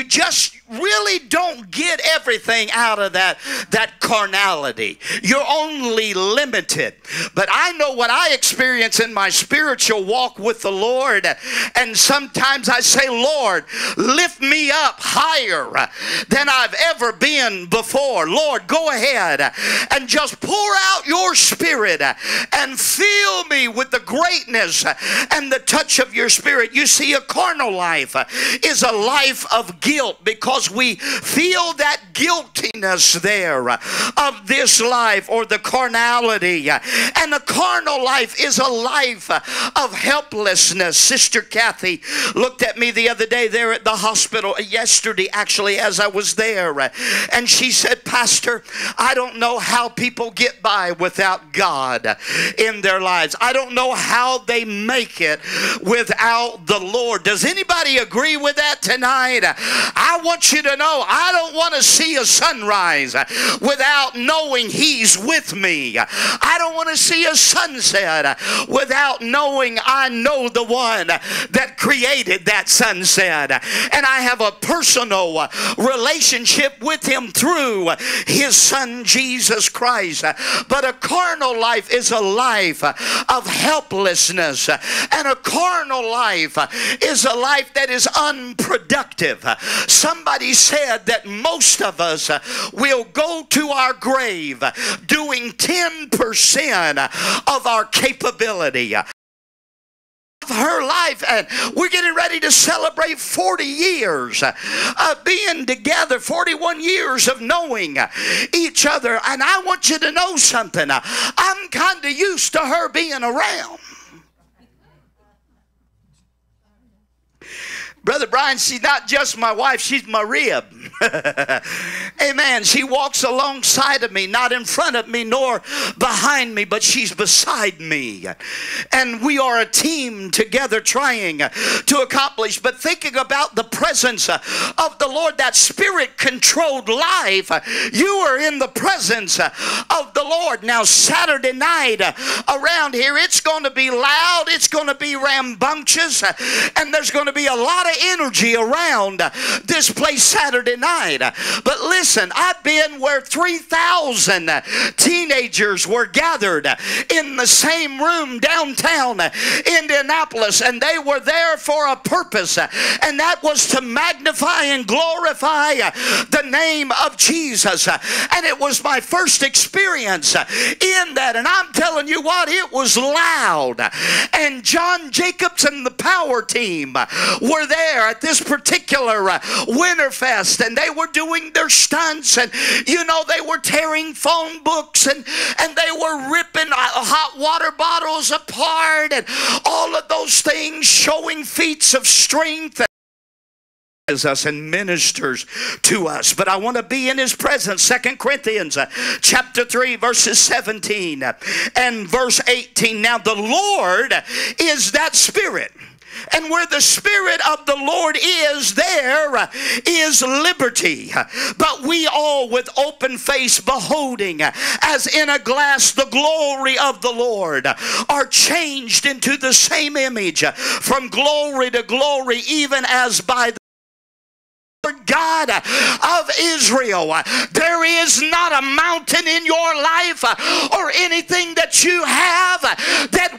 you just really don't get everything out of that carnality. You're only limited. But I know what I experience in my spiritual walk with the Lord, and sometimes I say, Lord, lift me up higher than I've ever been before. Lord, go ahead and just pour out your Spirit and fill me with the greatness and the touch of your Spirit. You see, a carnal life is a life of guilt, because we feel that guiltiness there of this life, or the carnality. And a carnal life is a life of helplessness. Sister Kathy looked at me the other day there at the hospital, yesterday actually, as I was there, and she said, Pastor, I don't know how people get by without God in their lives. I don't know how they make it without the Lord. Does anybody agree with that tonight? I want you to know, I don't want to see a sunrise without knowing He's with me. I don't want to see a sunset without knowing I know the one that created that sunset, and I have a personal relationship with Him through His Son Jesus Christ. But a carnal life is a life of helplessness, and a carnal life is a life that is unproductive. Somebody said that most of us will go to our grave doing 10% of our capability of her life. And we're getting ready to celebrate 40 years of being together, 41 years of knowing each other. And I want you to know something. I'm kind of used to her being around. Brother Brian, she's not just my wife, she's my rib. Amen. She walks alongside of me, not in front of me nor behind me, but she's beside me. And we are a team together trying to accomplish. But thinking about the presence of the Lord, that Spirit-controlled life, you are in the presence of the Lord. Now, Saturday night around here, it's going to be loud, it's going to be rambunctious, and there's going to be a lot of energy around this place Saturday night. But listen, I've been where 3,000 teenagers were gathered in the same room downtown Indianapolis, and they were there for a purpose, and that was to magnify and glorify the name of Jesus. And it was my first experience in that, and I'm telling you what, it was loud. And John Jacobs and the power team were there at this particular Winterfest, and they were doing their stunts, and you know, they were tearing phone books, and they were ripping hot water bottles apart, and all of those things, showing feats of strength us and ministers to us. But I want to be in His presence. 2 Corinthians chapter 3 verses 17 and verse 18. Now the Lord is that Spirit, and where the Spirit of the Lord is, there is liberty. But we all with open face beholding as in a glass the glory of the Lord are changed into the same image from glory to glory, even as by the God of Israel. There is not a mountain in your life or anything that you have that